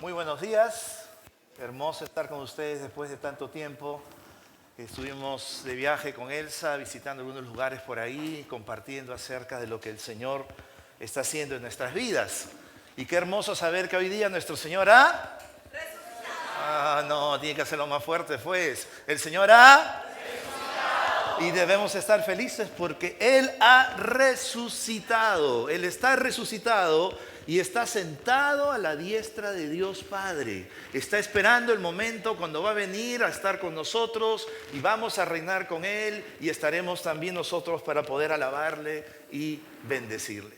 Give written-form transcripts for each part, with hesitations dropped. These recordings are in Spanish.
Muy buenos días, hermoso estar con ustedes después de tanto tiempo. Estuvimos de viaje con Elsa, visitando algunos lugares por ahí, compartiendo acerca de lo que el Señor está haciendo en nuestras vidas. Y qué hermoso saber que hoy día nuestro Señor ha... no, tiene que hacerlo más fuerte, pues. El Señor ha... Y debemos estar felices porque Él ha resucitado. Él está resucitado y está sentado a la diestra de Dios Padre. Está esperando el momento cuando va a venir a estar con nosotros y vamos a reinar con Él y estaremos también nosotros para poder alabarle y bendecirle.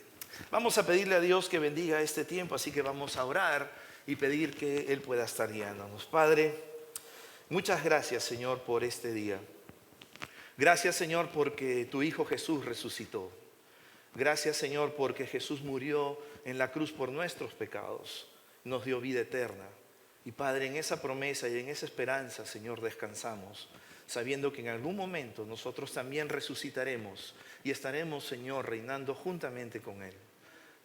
Vamos a pedirle a Dios que bendiga este tiempo, así que vamos a orar y pedir que Él pueda estar guiándonos. Padre, muchas gracias, Señor, por este día. Gracias, Señor, porque tu Hijo Jesús resucitó. Gracias, Señor, porque Jesús murió en la cruz por nuestros pecados. Nos dio vida eterna. Y Padre, en esa promesa y en esa esperanza, Señor, descansamos, sabiendo que en algún momento nosotros también resucitaremos y estaremos, Señor, reinando juntamente con Él.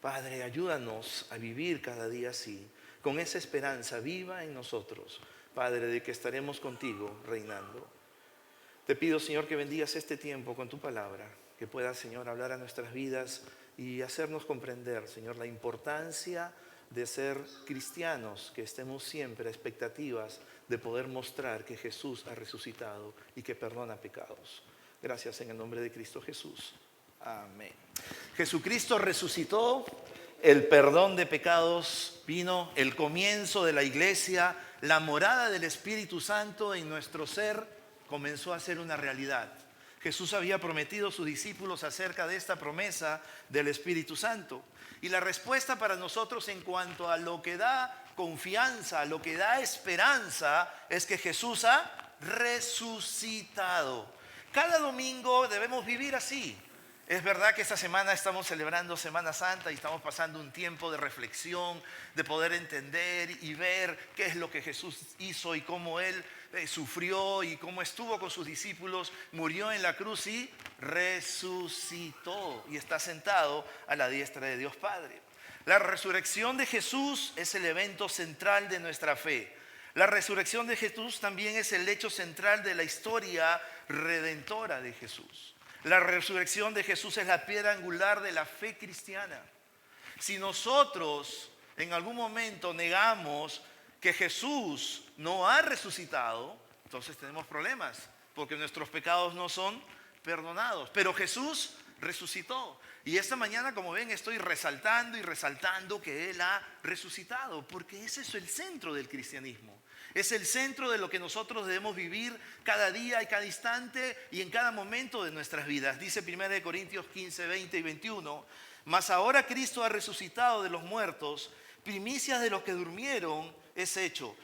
Padre, ayúdanos a vivir cada día así, con esa esperanza viva en nosotros, Padre, de que estaremos contigo reinando. Te pido, Señor, que bendigas este tiempo con tu palabra, que puedas, Señor, hablar a nuestras vidas y hacernos comprender, Señor, la importancia de ser cristianos, que estemos siempre a expectativas de poder mostrar que Jesús ha resucitado y que perdona pecados. Gracias en el nombre de Cristo Jesús. Amén. Jesucristo resucitó, el perdón de pecados vino, el comienzo de la iglesia, la morada del Espíritu Santo en nuestro ser comenzó a ser una realidad. Jesús había prometido a sus discípulos acerca de esta promesa del Espíritu Santo. Y la respuesta para nosotros en cuanto a lo que da confianza, lo que da esperanza, es que Jesús ha resucitado. Cada domingo debemos vivir así. Es verdad que esta semana estamos celebrando Semana Santa y estamos pasando un tiempo de reflexión, de poder entender y ver qué es lo que Jesús hizo y cómo Él sufrió y cómo estuvo con sus discípulos, murió en la cruz y resucitó y está sentado a la diestra de Dios Padre. La resurrección de Jesús es el evento central de nuestra fe. La resurrección de Jesús también es el hecho central de la historia redentora de Jesús. La resurrección de Jesús es la piedra angular de la fe cristiana. Si nosotros en algún momento negamos que Jesús no ha resucitado, entonces tenemos problemas, porque nuestros pecados no son perdonados. Pero Jesús resucitó. Y esta mañana, como ven, estoy resaltando y resaltando que Él ha resucitado, porque ese es el centro del cristianismo. Es el centro de lo que nosotros debemos vivir cada día y cada instante y en cada momento de nuestras vidas. Dice 1 Corintios 15, 20 y 21, mas ahora Cristo ha resucitado de los muertos, primicias de los que durmieron es hecho,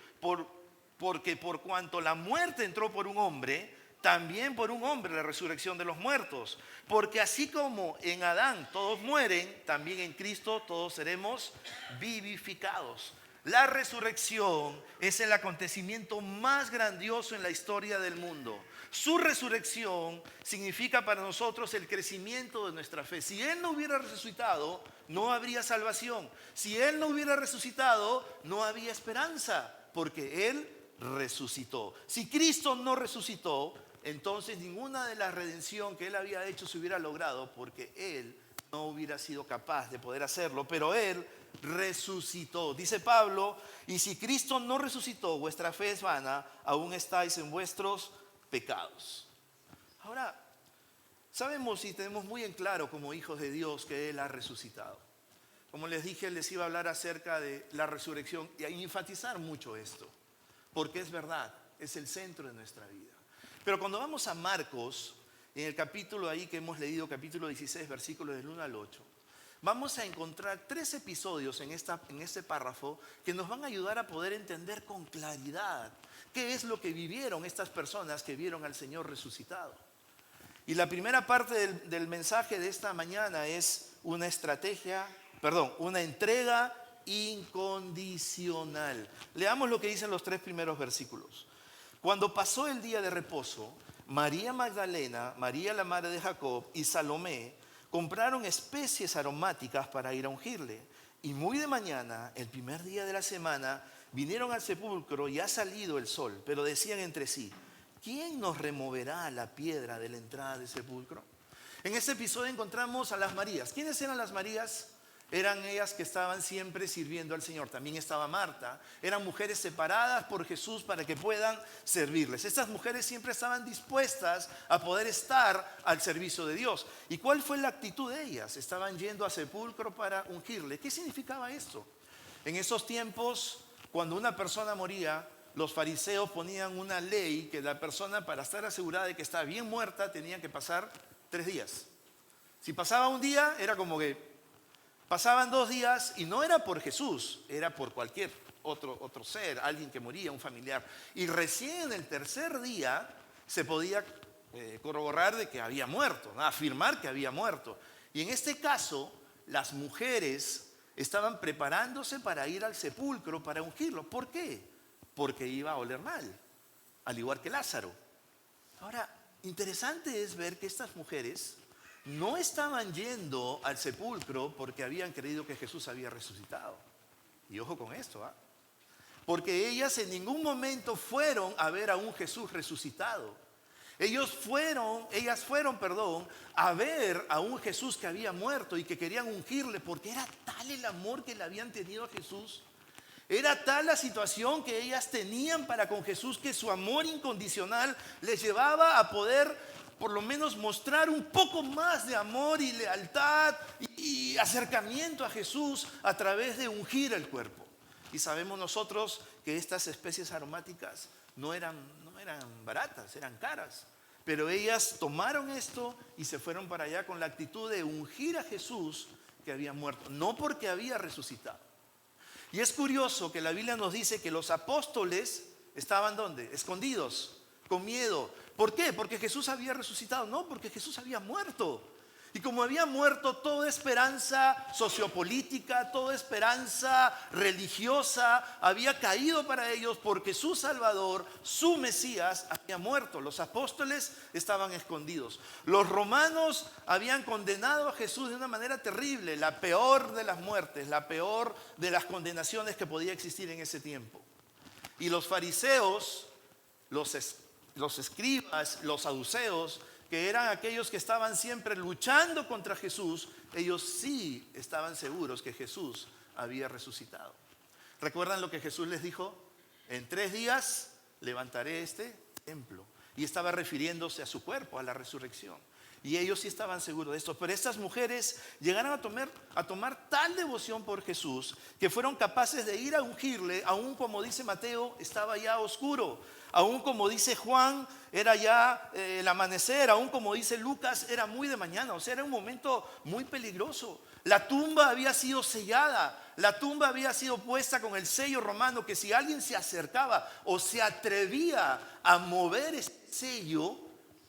porque por cuanto la muerte entró por un hombre, también por un hombre la resurrección de los muertos. Porque así como en Adán todos mueren, también en Cristo todos seremos vivificados. La resurrección es el acontecimiento más grandioso en la historia del mundo. Su resurrección significa para nosotros el crecimiento de nuestra fe. Si Él no hubiera resucitado, no habría salvación. Si Él no hubiera resucitado, no había esperanza, porque Él resucitó. Si Cristo no resucitó, entonces ninguna de la redención que Él había hecho se hubiera logrado, porque Él no hubiera sido capaz de poder hacerlo, pero Él resucitó. Dice Pablo, y si Cristo no resucitó, vuestra fe es vana, aún estáis en vuestros pecados. Ahora, sabemos y tenemos muy en claro como hijos de Dios que Él ha resucitado. Como les dije, les iba a hablar acerca de la resurrección y a enfatizar mucho esto, porque es verdad, es el centro de nuestra vida. Pero cuando vamos a Marcos, en el capítulo ahí que hemos leído, capítulo 16, versículos del 1 al 8, vamos a encontrar 3 episodios en este párrafo que nos van a ayudar a poder entender con claridad qué es lo que vivieron estas personas que vieron al Señor resucitado. Y la primera parte del mensaje de esta mañana es una entrega incondicional. Leamos lo que dicen los 3 primeros versículos. Cuando pasó el día de reposo, María Magdalena, María la madre de Jacob y Salomé compraron especies aromáticas para ir a ungirle. Y muy de mañana, el primer día de la semana, vinieron al sepulcro y ha salido el sol, pero decían entre sí, ¿quién nos removerá la piedra de la entrada del sepulcro? En este episodio encontramos a las Marías. ¿Quiénes eran las Marías? Eran ellas que estaban siempre sirviendo al Señor. También estaba Marta. Eran mujeres separadas por Jesús para que puedan servirles. Estas mujeres siempre estaban dispuestas a poder estar al servicio de Dios. ¿Y cuál fue la actitud de ellas? Estaban yendo al sepulcro para ungirle. ¿Qué significaba esto? En esos tiempos, cuando una persona moría, los fariseos ponían una ley que la persona, para estar asegurada de que estaba bien muerta, tenía que pasar 3 días. Si pasaba un día, era como que pasaban 2 días y no era por Jesús, era por cualquier otro ser, alguien que moría, un familiar. Y recién en el 3er día se podía corroborar de que había muerto, ¿no? Afirmar que había muerto. Y en este caso, las mujeres estaban preparándose para ir al sepulcro para ungirlo. ¿Por qué? Porque iba a oler mal, al igual que Lázaro. Ahora, interesante es ver que estas mujeres no estaban yendo al sepulcro porque habían creído que Jesús había resucitado. Y ojo con esto, ¿ah? Porque ellas en ningún momento fueron a ver a un Jesús resucitado. Ellas fueron, a ver a un Jesús que había muerto y que querían ungirle, porque era tal el amor que le habían tenido a Jesús. Era tal la situación que ellas tenían para con Jesús, que su amor incondicional les llevaba a poder por lo menos mostrar un poco más de amor y lealtad y acercamiento a Jesús a través de ungir el cuerpo. Y sabemos nosotros que estas especies aromáticas no eran baratas, eran caras. Pero ellas tomaron esto y se fueron para allá con la actitud de ungir a Jesús que había muerto, no porque había resucitado. Y es curioso que la Biblia nos dice que los apóstoles estaban ¿dónde? Escondidos, con miedo. ¿Por qué? ¿Porque Jesús había resucitado? No, porque Jesús había muerto. Y como había muerto, toda esperanza sociopolítica, toda esperanza religiosa había caído para ellos, porque su Salvador, su Mesías, había muerto. Los apóstoles estaban escondidos. Los romanos habían condenado a Jesús de una manera terrible, la peor de las muertes, la peor de las condenaciones que podía existir en ese tiempo. Y los fariseos, los escribas, los saduceos, que eran aquellos que estaban siempre luchando contra Jesús, ellos sí estaban seguros que Jesús había resucitado. ¿Recuerdan lo que Jesús les dijo? En 3 días levantaré este templo. Y estaba refiriéndose a su cuerpo, a la resurrección. Y ellos sí estaban seguros de esto. Pero estas mujeres llegaron a tomar tal devoción por Jesús que fueron capaces de ir a ungirle, aún como dice Mateo, estaba ya oscuro. Aún como dice Juan, era ya el amanecer. Aún como dice Lucas, era muy de mañana. O sea, era un momento muy peligroso. La tumba había sido sellada. La tumba había sido puesta con el sello romano, que si alguien se acercaba o se atrevía a mover ese sello,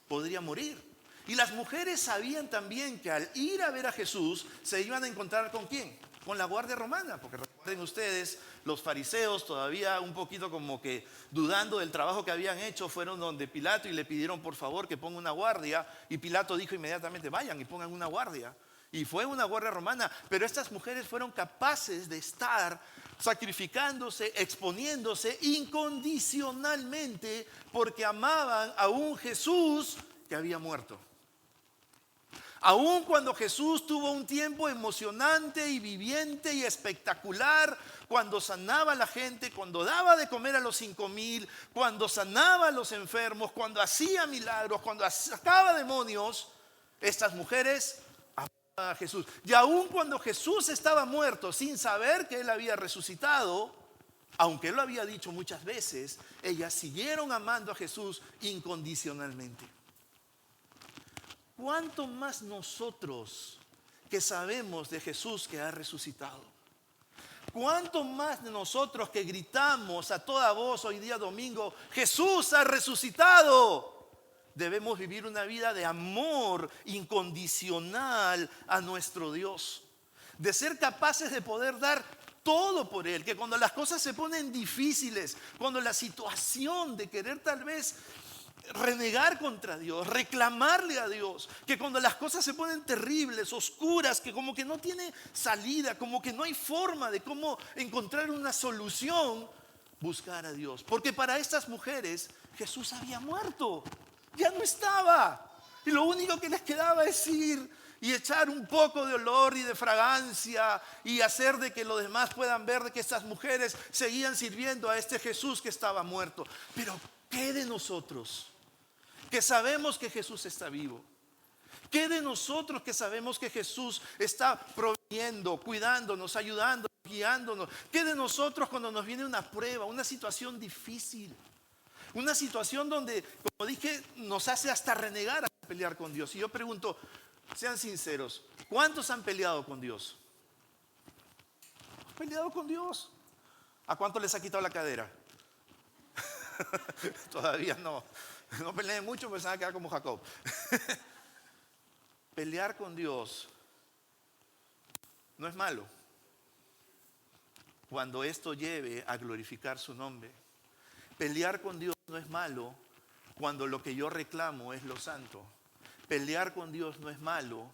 podría morir. Y las mujeres sabían también que al ir a ver a Jesús, se iban a encontrar ¿con quién? Con la guardia romana, porque recuerden ustedes, los fariseos todavía un poquito como que dudando del trabajo que habían hecho, fueron donde Pilato y le pidieron por favor que ponga una guardia, y Pilato dijo inmediatamente vayan y pongan una guardia, y fue una guardia romana. Pero estas mujeres fueron capaces de estar sacrificándose, exponiéndose incondicionalmente, porque amaban a un Jesús que había muerto. Aún cuando Jesús tuvo un tiempo emocionante y viviente y espectacular, cuando sanaba a la gente, cuando daba de comer a los 5,000, cuando sanaba a los enfermos, cuando hacía milagros, cuando sacaba demonios, estas mujeres amaban a Jesús. Y aún cuando Jesús estaba muerto, sin saber que Él había resucitado, aunque Él lo había dicho muchas veces, ellas siguieron amando a Jesús incondicionalmente. ¿Cuánto más nosotros que sabemos de Jesús que ha resucitado? ¿Cuánto más de nosotros que gritamos a toda voz hoy día domingo, Jesús ha resucitado? Debemos vivir una vida de amor incondicional a nuestro Dios. De ser capaces de poder dar todo por Él. Que cuando las cosas se ponen difíciles, cuando la situación de querer tal vez renegar contra Dios, reclamarle a Dios, que cuando las cosas se ponen terribles, oscuras, que como que no tiene salida, como que no hay forma de cómo encontrar una solución, buscar a Dios. Porque para estas mujeres Jesús había muerto, ya no estaba. Y lo único que les quedaba es ir y echar un poco de olor y de fragancia y hacer de que los demás puedan ver de que estas mujeres seguían sirviendo a este Jesús que estaba muerto. Pero ¿qué de nosotros que sabemos que Jesús está vivo? ¿Qué de nosotros que sabemos que Jesús está proveyendo, cuidándonos, ayudándonos, guiándonos? ¿Qué de nosotros cuando nos viene una prueba, una situación difícil? Una situación donde, como dije, nos hace hasta renegar a pelear con Dios. Y yo pregunto, sean sinceros, ¿cuántos han peleado con Dios? ¿Han peleado con Dios? ¿A cuánto les ha quitado la cadera? Todavía no. No peleen mucho, porque se van a quedar como Jacob. Pelear con Dios no es malo, cuando esto lleve a glorificar su nombre. Pelear con Dios no es malo cuando lo que yo reclamo es lo santo. Pelear con Dios no es malo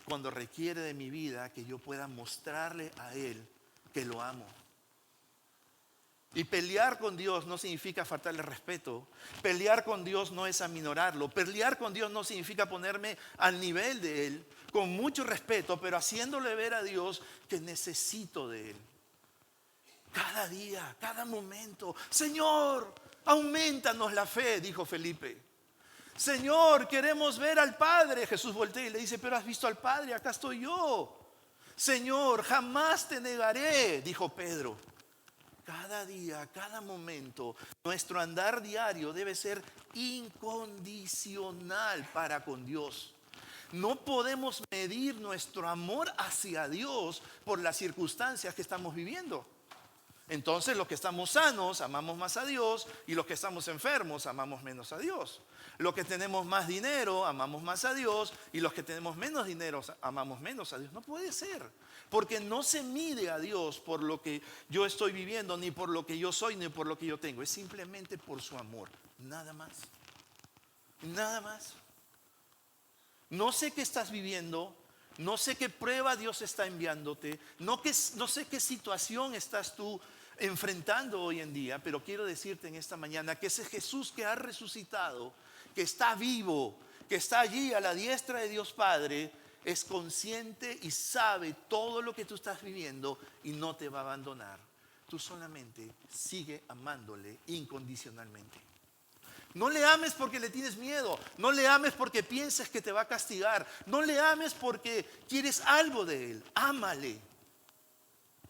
cuando requiere de mi vida que yo pueda mostrarle a Él que lo amo. Y pelear con Dios no significa faltarle respeto. Pelear con Dios no es aminorarlo. Pelear con Dios no significa ponerme al nivel de Él, con mucho respeto, pero haciéndole ver a Dios que necesito de Él. Cada día, cada momento. Señor, aumentanos la fe, dijo Felipe. Señor, queremos ver al Padre. Jesús voltea y le dice, pero has visto al Padre, acá estoy yo. Señor, jamás te negaré, dijo Pedro. Cada día, cada momento, nuestro andar diario debe ser incondicional para con Dios. No podemos medir nuestro amor hacia Dios por las circunstancias que estamos viviendo. Entonces los que estamos sanos amamos más a Dios y los que estamos enfermos amamos menos a Dios. Los que tenemos más dinero amamos más a Dios y los que tenemos menos dinero amamos menos a Dios. No puede ser, porque no se mide a Dios por lo que yo estoy viviendo, ni por lo que yo soy, ni por lo que yo tengo. Es simplemente por su amor, nada más. Nada más. No sé qué estás viviendo, no sé qué prueba Dios está enviándote, no sé qué situación estás tú enfrentando hoy en día, pero quiero decirte en esta mañana que ese Jesús que ha resucitado, que está vivo, que está allí a la diestra de Dios Padre, es consciente y sabe todo lo que tú estás viviendo y no te va a abandonar. Tú solamente sigue amándole incondicionalmente. No le ames porque le tienes miedo, no le ames porque piensas que te va a castigar, no le ames porque quieres algo de él. Ámale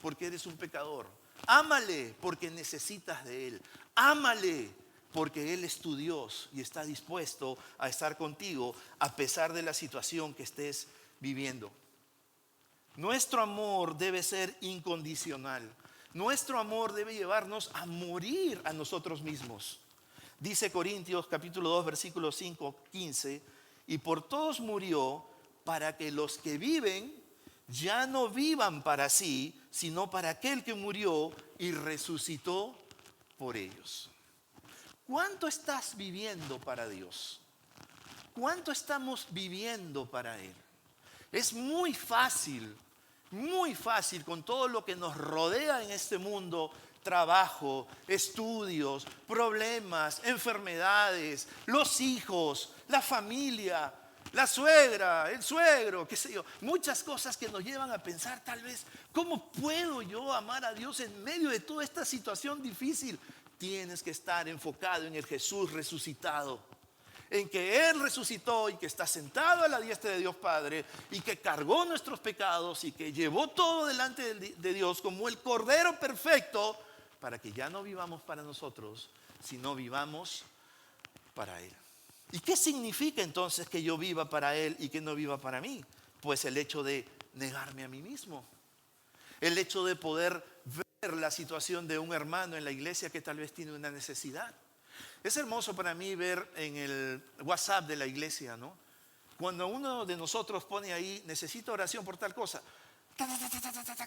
porque eres un pecador, ámale porque necesitas de él, ámale porque él es tu Dios y está dispuesto a estar contigo a pesar de la situación que estés viviendo. Nuestro amor debe ser incondicional. Nuestro amor debe llevarnos a morir a nosotros mismos. Dice Corintios capítulo 2 versículo 5-15, y por todos murió para que los que viven ya no vivan para sí, sino para aquel que murió y resucitó por ellos. ¿Cuánto estás viviendo para Dios? ¿Cuánto estamos viviendo para Él? Es muy fácil con todo lo que nos rodea en este mundo, trabajo, estudios, problemas, enfermedades, los hijos, la familia, la suegra, el suegro, qué sé yo, muchas cosas que nos llevan a pensar tal vez, ¿cómo puedo yo amar a Dios en medio de toda esta situación difícil? Tienes que estar enfocado en el Jesús resucitado, en que Él resucitó y que está sentado a la diestra de Dios Padre y que cargó nuestros pecados y que llevó todo delante de Dios como el Cordero perfecto para que ya no vivamos para nosotros, sino vivamos para Él. ¿Y qué significa entonces que yo viva para Él y que no viva para mí? Pues el hecho de negarme a mí mismo, el hecho de poder ver la situación de un hermano en la iglesia que tal vez tiene una necesidad. Es hermoso para mí ver en el WhatsApp de la iglesia, ¿no? Cuando uno de nosotros pone ahí, necesito oración por tal cosa,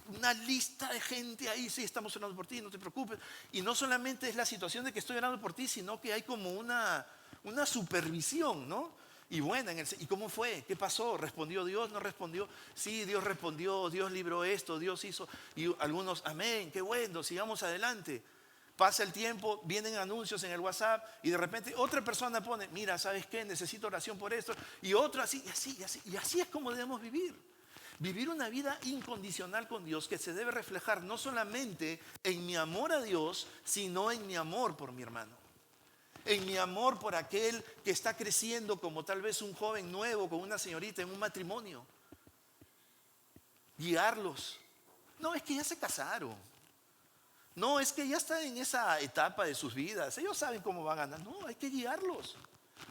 una lista de gente ahí, sí, estamos orando por ti, no te preocupes. Y no solamente es la situación de que estoy orando por ti, sino que hay como una una supervisión, ¿no? Y bueno, ¿y cómo fue? ¿Qué pasó? ¿Respondió Dios? ¿No respondió? Sí, Dios respondió, Dios libró esto, Dios hizo. Y algunos, amén, qué bueno, sigamos adelante. Pasa el tiempo, vienen anuncios en el WhatsApp y de repente otra persona pone, mira, ¿sabes qué? Necesito oración por esto. Y otra así, y así, y así. Y así es como debemos vivir. Vivir una vida incondicional con Dios que se debe reflejar no solamente en mi amor a Dios, sino en mi amor por mi hermano. En mi amor por aquel que está creciendo como tal vez un joven nuevo con una señorita en un matrimonio. Guiarlos. No, es que ya se casaron. No, es que ya están en esa etapa de sus vidas. Ellos saben cómo van a andar. No, hay que guiarlos.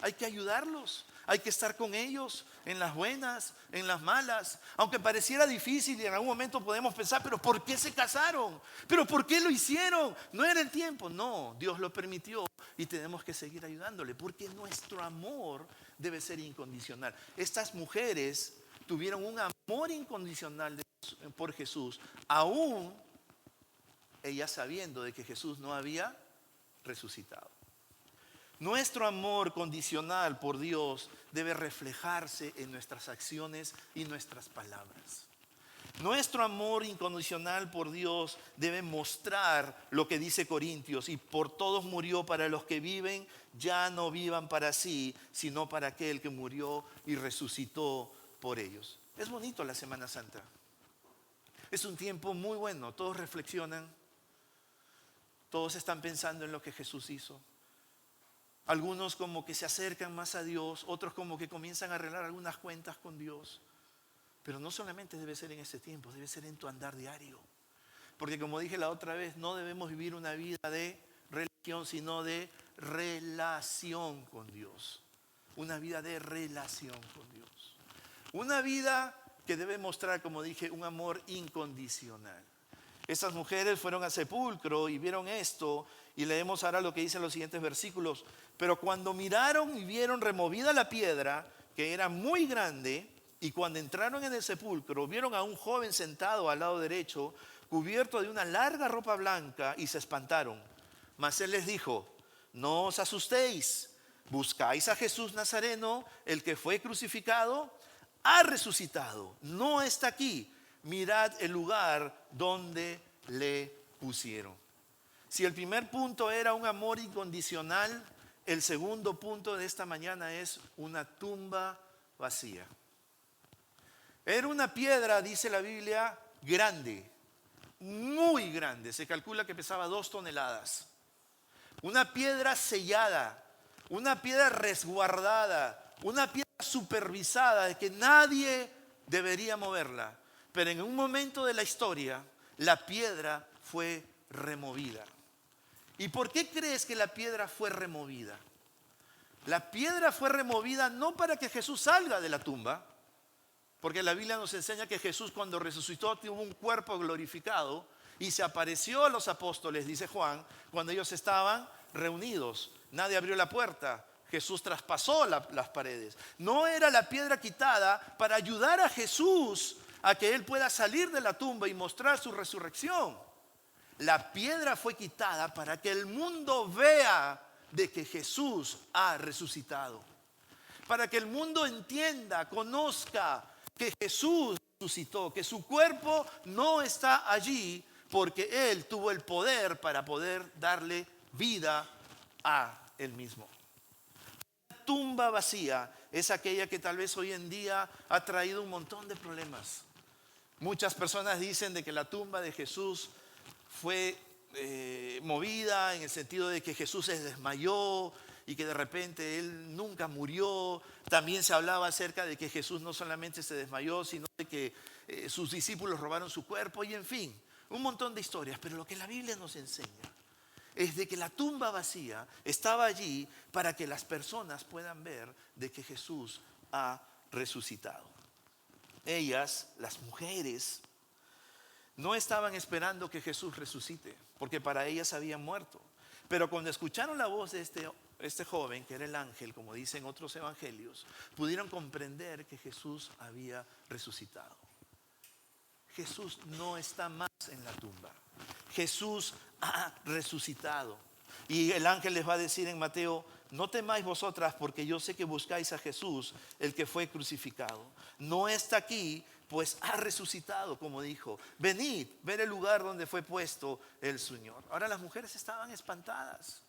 Hay que ayudarlos. Hay que estar con ellos en las buenas, en las malas. Aunque pareciera difícil y en algún momento podemos pensar, pero ¿por qué se casaron? ¿Pero por qué lo hicieron? No era el tiempo. No, Dios lo permitió y tenemos que seguir ayudándole porque nuestro amor debe ser incondicional. Estas mujeres tuvieron un amor incondicional por Jesús, aún ellas sabiendo de que Jesús no había resucitado. Nuestro amor condicional por Dios debe reflejarse en nuestras acciones y nuestras palabras. Nuestro amor incondicional por Dios debe mostrar lo que dice Corintios: y por todos murió para los que viven, ya no vivan para sí, sino para aquel que murió y resucitó por ellos. Es bonito la Semana Santa. Es un tiempo muy bueno, todos reflexionan, todos están pensando en lo que Jesús hizo. Algunos como que se acercan más a Dios, otros como que comienzan a arreglar algunas cuentas con Dios. Pero no solamente debe ser en ese tiempo, debe ser en tu andar diario. Porque como dije la otra vez, no debemos vivir una vida de religión, sino de relación con Dios. Una vida de relación con Dios. Una vida que debe mostrar, como dije, un amor incondicional. Esas mujeres fueron al sepulcro y vieron esto, y leemos ahora lo que dicen los siguientes versículos. Pero cuando miraron y vieron removida la piedra, que era muy grande, y cuando entraron en el sepulcro, vieron a un joven sentado al lado derecho, cubierto de una larga ropa blanca, y se espantaron. Mas él les dijo: no os asustéis, buscáis a Jesús Nazareno, el que fue crucificado, ha resucitado, no está aquí. Mirad el lugar donde le pusieron. Si el primer punto era un amor incondicional, el segundo punto de esta mañana es una tumba vacía. Era una piedra, dice la Biblia, grande, muy grande. Se calcula que pesaba 2 toneladas. Una piedra sellada, una piedra resguardada, una piedra supervisada de que nadie debería moverla. Pero en un momento de la historia, la piedra fue removida. ¿Y por qué crees que la piedra fue removida? La piedra fue removida no para que Jesús salga de la tumba, porque la Biblia nos enseña que Jesús, cuando resucitó, tuvo un cuerpo glorificado y se apareció a los apóstoles, dice Juan, cuando ellos estaban reunidos. Nadie abrió la puerta. Jesús traspasó las paredes. No era la piedra quitada para ayudar a Jesús a que Él pueda salir de la tumba y mostrar su resurrección. La piedra fue quitada para que el mundo vea de que Jesús ha resucitado. Para que el mundo entienda, conozca que Jesús resucitó, que su cuerpo no está allí porque Él tuvo el poder para poder darle vida a Él mismo. La tumba vacía es aquella que tal vez hoy en día ha traído un montón de problemas. Muchas personas dicen de que la tumba de Jesús fue movida en el sentido de que Jesús se desmayó y que de repente Él nunca murió. También se hablaba acerca de que Jesús no solamente se desmayó, sino de que sus discípulos robaron su cuerpo, y en fin, un montón de historias. Pero lo que la Biblia nos enseña es de que la tumba vacía estaba allí para que las personas puedan ver de que Jesús ha resucitado. Ellas, las mujeres, no estaban esperando que Jesús resucite, porque para ellas habían muerto. Pero cuando escucharon la voz de este joven, que era el ángel, como dicen otros evangelios, pudieron comprender que Jesús había resucitado. Jesús no está más en la tumba. Jesús ha resucitado. Y el ángel les va a decir en Mateo no temáis vosotras, porque yo sé que buscáis a Jesús, el que fue crucificado. No está aquí, pues ha resucitado, como dijo. Venid, ver el lugar donde fue puesto el Señor. Ahora las mujeres estaban espantadas.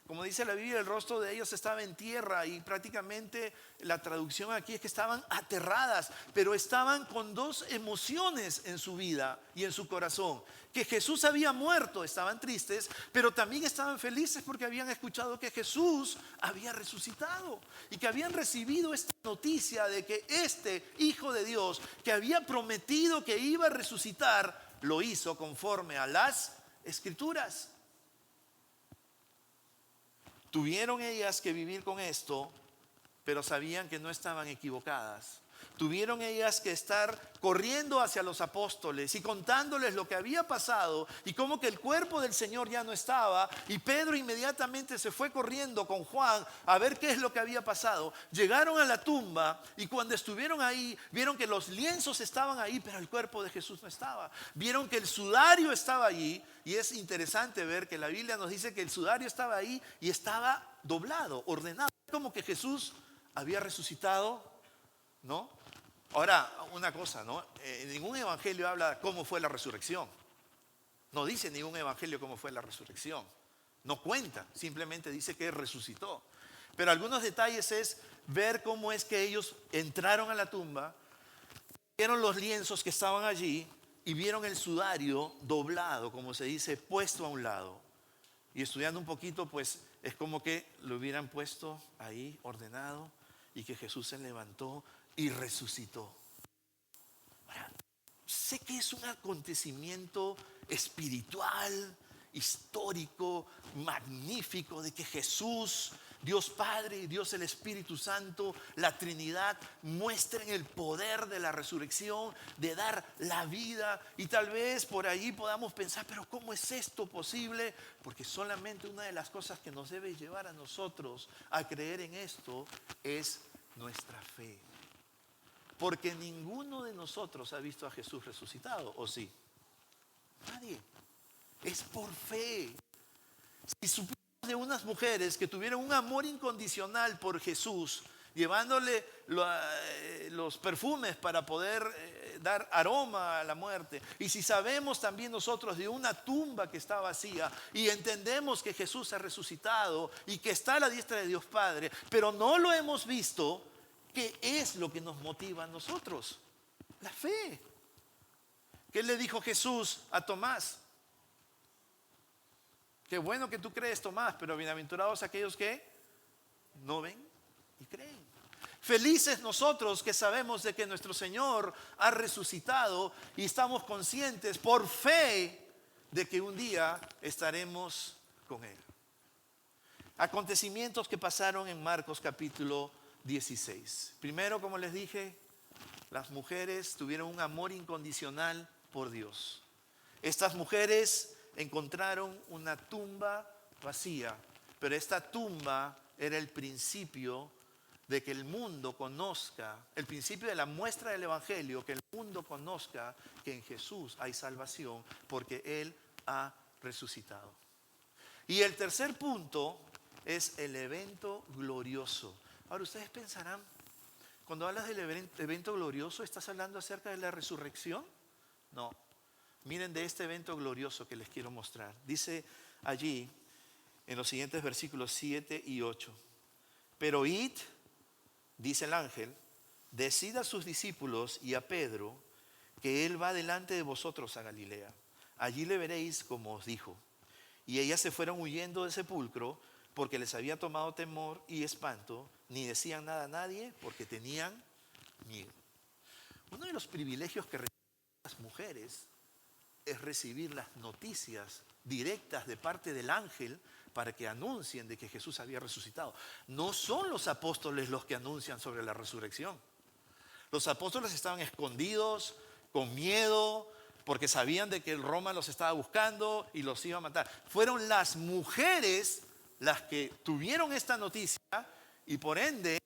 Como dice la Biblia, el rostro de ellos estaba en tierra, y prácticamente la traducción aquí es que estaban aterradas, pero estaban con dos emociones en su vida y en su corazón. Que Jesús había muerto, estaban tristes, pero también estaban felices porque habían escuchado que Jesús había resucitado y que habían recibido esta noticia de que este Hijo de Dios, que había prometido que iba a resucitar, lo hizo conforme a las Escrituras. Tuvieron ellas que vivir con esto, pero sabían que no estaban equivocadas. Tuvieron ellas que estar corriendo hacia los apóstoles y contándoles lo que había pasado y cómo que el cuerpo del Señor ya no estaba. Y Pedro inmediatamente se fue corriendo con Juan a ver qué es lo que había pasado. Llegaron a la tumba y cuando estuvieron ahí, vieron que los lienzos estaban ahí, pero el cuerpo de Jesús no estaba. Vieron que el sudario estaba allí, y es interesante ver que la Biblia nos dice que el sudario estaba ahí y estaba doblado, ordenado, como que Jesús había resucitado, ¿no? Ahora, una cosa, ¿no? Ningún evangelio habla cómo fue la resurrección. No dice ningún evangelio cómo fue la resurrección. No cuenta, simplemente dice que resucitó. Pero algunos detalles es ver cómo es que ellos entraron a la tumba, vieron los lienzos que estaban allí y vieron el sudario doblado, como se dice, puesto a un lado. Y estudiando un poquito, pues es como que lo hubieran puesto ahí ordenado y que Jesús se levantó y resucitó. Ahora, sé que es un acontecimiento espiritual, histórico, magnífico, de que Jesús, Dios Padre y Dios el Espíritu Santo, la Trinidad, muestren el poder de la resurrección, de dar la vida. Y tal vez por ahí podamos pensar, pero ¿cómo es esto posible? Porque solamente una de las cosas que nos debe llevar a nosotros a creer en esto es nuestra fe. Porque ninguno de nosotros ha visto a Jesús resucitado, ¿o sí? Nadie. Es por fe. Si supimos de unas mujeres que tuvieron un amor incondicional por Jesús, llevándole los perfumes para poder dar aroma a la muerte, y si sabemos también nosotros de una tumba que está vacía y entendemos que Jesús ha resucitado y que está a la diestra de Dios Padre, pero no lo hemos visto, ¿qué es lo que nos motiva a nosotros? La fe. ¿Qué le dijo Jesús a Tomás? Qué bueno que tú crees, Tomás, pero bienaventurados aquellos que no ven y creen. Felices nosotros que sabemos de que nuestro Señor ha resucitado y estamos conscientes por fe de que un día estaremos con Él. Acontecimientos que pasaron en Marcos capítulo 16. Primero, como les dije, las mujeres tuvieron un amor incondicional por Dios. Estas mujeres encontraron una tumba vacía, pero esta tumba era el principio de que el mundo conozca, el principio de la muestra del Evangelio, que el mundo conozca que en Jesús hay salvación porque Él ha resucitado. Y el tercer punto es el evento glorioso. Ahora ustedes pensarán, cuando hablas del evento glorioso, ¿estás hablando acerca de la resurrección? No. Miren de este evento glorioso que les quiero mostrar. Dice allí en los siguientes versículos 7 y 8. Pero id, dice el ángel, decid a sus discípulos y a Pedro que él va delante de vosotros a Galilea. Allí le veréis como os dijo. Y ellas se fueron huyendo del sepulcro porque les había tomado temor y espanto, ni decían nada a nadie porque tenían miedo. Uno de los privilegios que reciben las mujeres es recibir las noticias directas de parte del ángel para que anuncien de que Jesús había resucitado. No son los apóstoles los que anuncian sobre la resurrección. Los apóstoles estaban escondidos, con miedo, porque sabían de que el Roma los estaba buscando y los iba a matar. Fueron las mujeres las que tuvieron esta noticia y por ende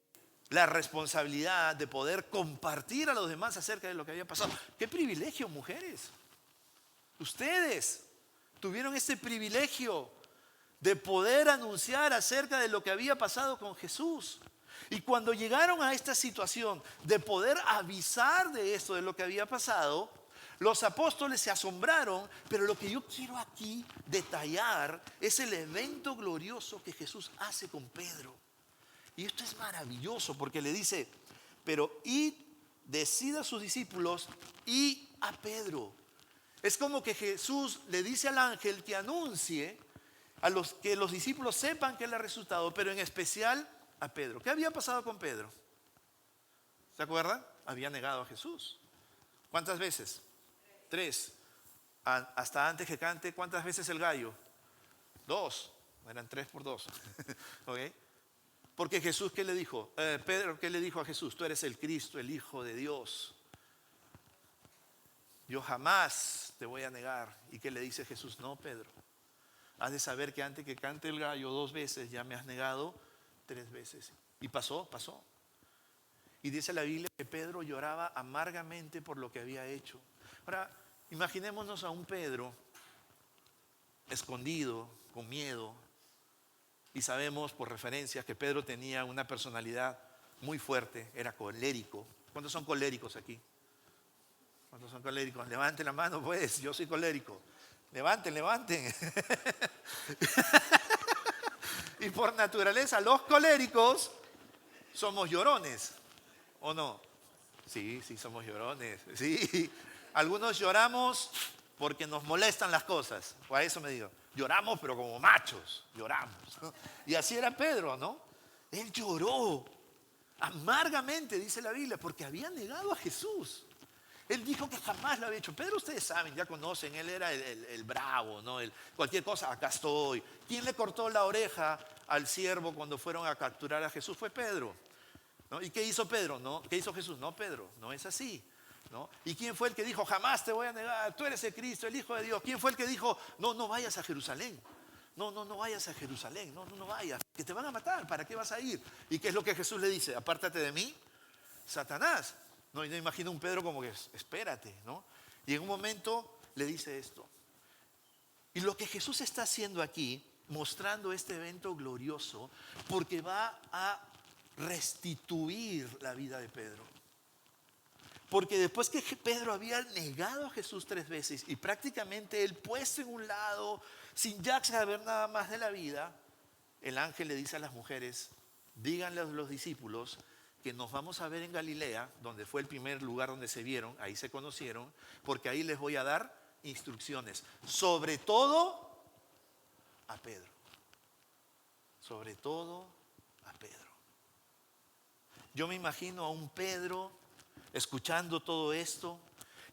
la responsabilidad de poder compartir a los demás acerca de lo que había pasado. ¡Qué privilegio, mujeres! Ustedes tuvieron ese privilegio de poder anunciar acerca de lo que había pasado con Jesús. Y cuando llegaron a esta situación de poder avisar de esto, de lo que había pasado, los apóstoles se asombraron, pero lo que yo quiero aquí detallar es el evento glorioso que Jesús hace con Pedro. Y esto es maravilloso porque le dice, pero id, decid a sus discípulos y a Pedro. Es como que Jesús le dice al ángel que anuncie que los discípulos sepan que él ha resucitado, pero en especial a Pedro. ¿Qué había pasado con Pedro? ¿Se acuerdan? Había negado a Jesús. ¿Cuántas veces? 3. Hasta antes que cante, ¿cuántas veces el gallo? 2. Eran 3 por 2. ¿Ok? Porque Jesús, ¿qué le dijo? Pedro, ¿qué le dijo a Jesús? Tú eres el Cristo, el Hijo de Dios. Yo jamás te voy a negar. ¿Y qué le dice Jesús? No, Pedro. Has de saber que antes que cante el gallo 2 veces, ya me has negado 3 veces. Y pasó. Y dice la Biblia que Pedro lloraba amargamente por lo que había hecho. Ahora, imaginémonos a un Pedro escondido, con miedo. Y sabemos por referencias que Pedro tenía una personalidad muy fuerte, era colérico. ¿Cuántos son coléricos aquí? ¿Cuántos son coléricos? Levanten la mano, pues, yo soy colérico. Levanten. Y por naturaleza, los coléricos somos llorones, ¿o no? Sí, somos llorones. Sí, algunos lloramos porque nos molestan las cosas. O a eso me digo, lloramos pero como machos, lloramos, ¿no? Y así era Pedro, ¿no? Él lloró amargamente, dice la Biblia, porque había negado a Jesús. Él dijo que jamás lo había hecho. Pedro, ustedes saben, ya conocen, él era el bravo, ¿no? Cualquier cosa, acá estoy. ¿Quién le cortó la oreja al siervo cuando fueron a capturar a Jesús? Fue Pedro, ¿no? ¿Y qué hizo Pedro? ¿No? ¿Qué hizo Jesús? No, Pedro, no es así, ¿no? ¿Y quién fue el que dijo, jamás te voy a negar, tú eres el Cristo, el Hijo de Dios? ¿Quién fue el que dijo, no vayas a Jerusalén? No vayas a Jerusalén, no vayas, que te van a matar, ¿para qué vas a ir? ¿Y qué es lo que Jesús le dice? Apártate de mí, Satanás. No, y no imagino un Pedro como que, espérate, ¿no? Y en un momento le dice esto. Y lo que Jesús está haciendo aquí, mostrando este evento glorioso, porque va a restituir la vida de Pedro. Porque después que Pedro había negado a Jesús 3 veces y prácticamente él puesto en un lado, sin ya saber nada más de la vida, el ángel le dice a las mujeres, díganle a los discípulos que nos vamos a ver en Galilea, donde fue el primer lugar donde se vieron, ahí se conocieron, porque ahí les voy a dar instrucciones, sobre todo a Pedro. Sobre todo a Pedro. Yo me imagino a un Pedro escuchando todo esto,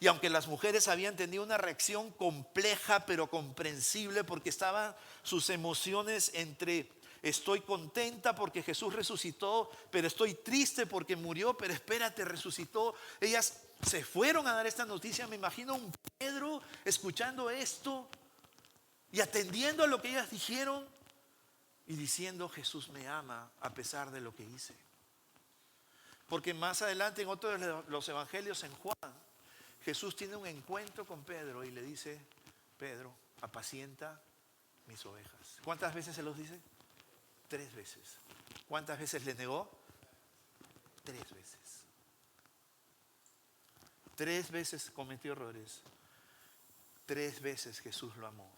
y aunque las mujeres habían tenido una reacción compleja pero comprensible, porque estaban sus emociones entre estoy contenta porque Jesús resucitó, pero estoy triste porque murió, pero espérate, resucitó. Ellas se fueron a dar esta noticia. Me imagino a un Pedro escuchando esto y atendiendo a lo que ellas dijeron y diciendo, Jesús me ama a pesar de lo que hice. Porque más adelante en otro de los evangelios, en Juan, Jesús tiene un encuentro con Pedro y le dice, Pedro, apacienta mis ovejas. ¿Cuántas veces se los dice? 3 veces. ¿Cuántas veces le negó? 3 veces. 3 veces cometió errores. 3 veces Jesús lo amó.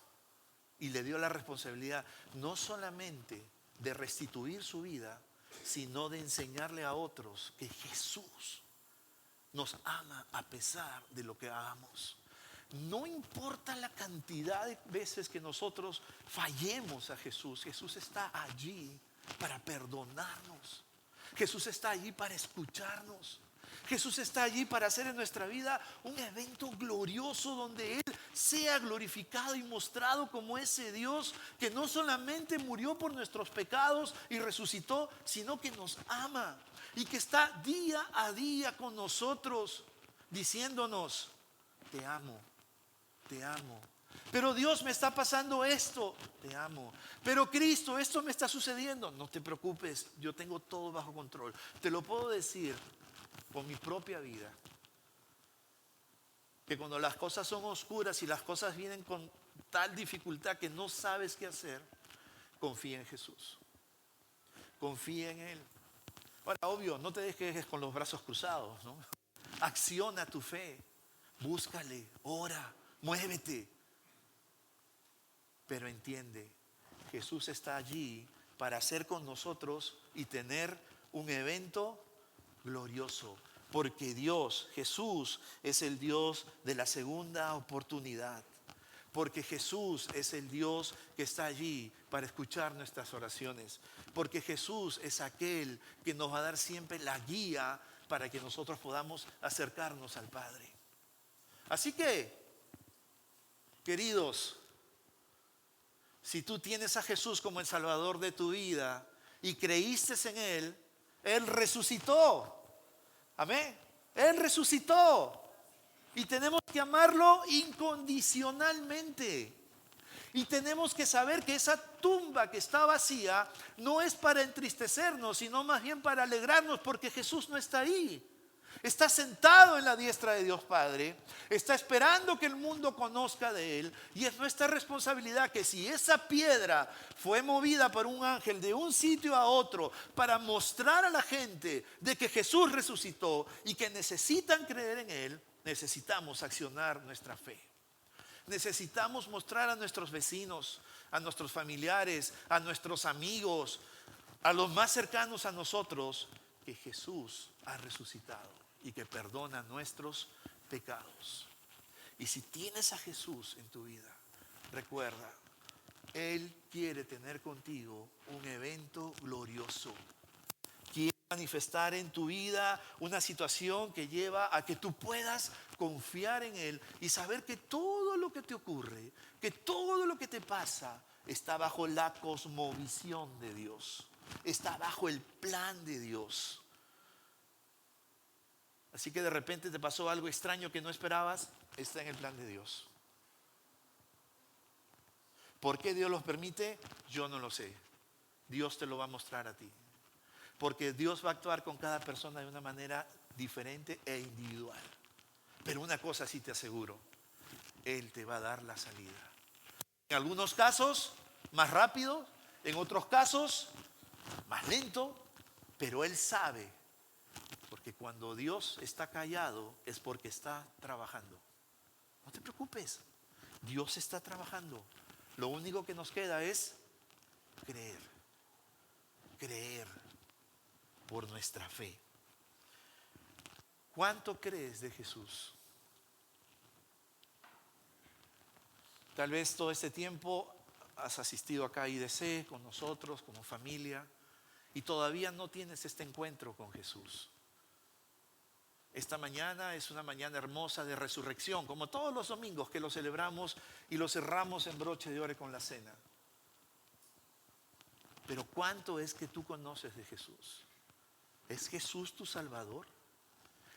Y le dio la responsabilidad no solamente de restituir su vida, sino de enseñarle a otros que Jesús nos ama a pesar de lo que hagamos. No importa la cantidad de veces que nosotros fallemos a Jesús, Jesús está allí para perdonarnos. Jesús está allí para escucharnos. Jesús está allí para hacer en nuestra vida un evento glorioso donde Él sea glorificado y mostrado como ese Dios que no solamente murió por nuestros pecados y resucitó, sino que nos ama y que está día a día con nosotros diciéndonos, te amo. Te amo. Pero Dios, me está pasando esto. Te amo. Pero Cristo, esto me está sucediendo. No te preocupes, yo tengo todo bajo control. Te lo puedo decir con mi propia vida. Que cuando las cosas son oscuras y las cosas vienen con tal dificultad que no sabes qué hacer, confía en Jesús. Confía en Él. Ahora, obvio, no te dejes con los brazos cruzados, ¿no? Acciona tu fe. Búscale, ora, muévete. Pero entiende, Jesús está allí para hacer con nosotros y tener un evento glorioso. Porque Dios, Jesús, es el Dios de la segunda oportunidad. Porque Jesús es el Dios que está allí para escuchar nuestras oraciones. Porque Jesús es aquel que nos va a dar siempre la guía para que nosotros podamos acercarnos al Padre. Así que, queridos, si tú tienes a Jesús como el Salvador de tu vida y creíste en Él, Él resucitó. Amén. Él resucitó. Y tenemos que amarlo incondicionalmente. Y tenemos que saber que esa tumba que está vacía no es para entristecernos, sino más bien para alegrarnos, porque Jesús no está ahí. Está sentado en la diestra de Dios Padre, está esperando que el mundo conozca de Él, y es nuestra responsabilidad que si esa piedra fue movida por un ángel de un sitio a otro para mostrar a la gente de que Jesús resucitó y que necesitan creer en Él, necesitamos accionar nuestra fe. Necesitamos mostrar a nuestros vecinos, a nuestros familiares, a nuestros amigos, a los más cercanos a nosotros, que Jesús ha resucitado y que perdona nuestros pecados. Y si tienes a Jesús en tu vida, recuerda, Él quiere tener contigo un evento glorioso. Quiere manifestar en tu vida una situación que lleva a que tú puedas confiar en Él y saber que todo lo que te ocurre, que todo lo que te pasa, está bajo la cosmovisión de Dios. Está bajo el plan de Dios. Así que de repente te pasó algo extraño que no esperabas, está en el plan de Dios. ¿Por qué Dios los permite? Yo no lo sé. Dios te lo va a mostrar a ti. Porque Dios va a actuar con cada persona de una manera diferente e individual. Pero una cosa sí te aseguro, Él te va a dar la salida. En algunos casos, más rápido, en otros casos, más lento, pero Él sabe. Porque cuando Dios está callado es porque está trabajando. No te preocupes, Dios está trabajando. Lo único que nos queda es creer. Creer por nuestra fe. ¿Cuánto crees de Jesús? Tal vez todo este tiempo has asistido acá a IDC con nosotros, como familia, y todavía no tienes este encuentro con Jesús. Esta mañana es una mañana hermosa de resurrección, como todos los domingos que lo celebramos y lo cerramos en broche de oro con la cena. Pero ¿cuánto es que tú conoces de Jesús? ¿Es Jesús tu Salvador?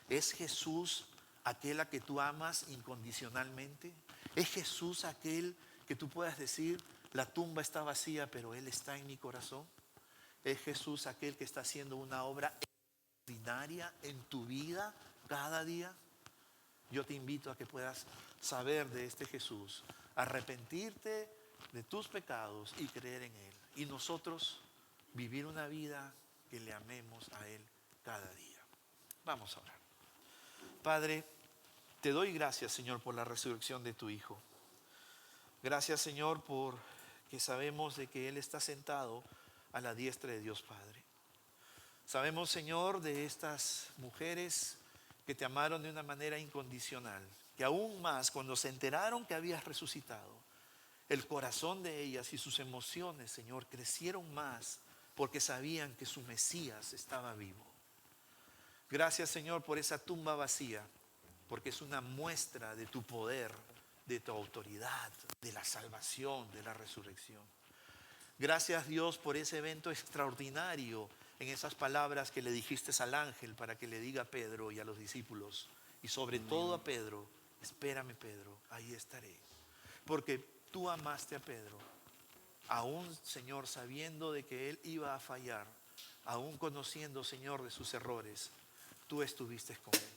¿Es Jesús aquel a que tú amas incondicionalmente? ¿Es Jesús aquel que tú puedas decir, la tumba está vacía, pero Él está en mi corazón? ¿Es Jesús aquel que está haciendo una obra extraordinaria en tu vida cada día? Yo te invito a que puedas saber de este Jesús, arrepentirte de tus pecados y creer en Él. Y nosotros vivir una vida que le amemos a Él cada día. Vamos a orar. Padre, te doy gracias, Señor, por la resurrección de tu Hijo. Gracias, Señor, por que sabemos de que Él está sentado a la diestra de Dios Padre. Sabemos, Señor, de estas mujeres que te amaron de una manera incondicional, que aún más cuando se enteraron que habías resucitado, el corazón de ellas y sus emociones, Señor, crecieron más porque sabían que su Mesías estaba vivo. Gracias, Señor, por esa tumba vacía, porque es una muestra de tu poder, de tu autoridad, de la salvación, de la resurrección. Gracias, Dios, por ese evento extraordinario en esas palabras que le dijiste al ángel para que le diga a Pedro y a los discípulos, y sobre todo a Pedro: espérame, Pedro, ahí estaré. Porque tú amaste a Pedro, aún, Señor, sabiendo de que él iba a fallar, aún conociendo, Señor, de sus errores, tú estuviste con él.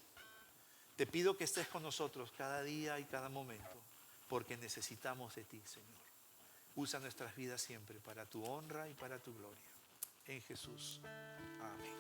Te pido que estés con nosotros cada día y cada momento, porque necesitamos de ti, Señor. Usa nuestras vidas siempre para tu honra y para tu gloria. En Jesús. Amén.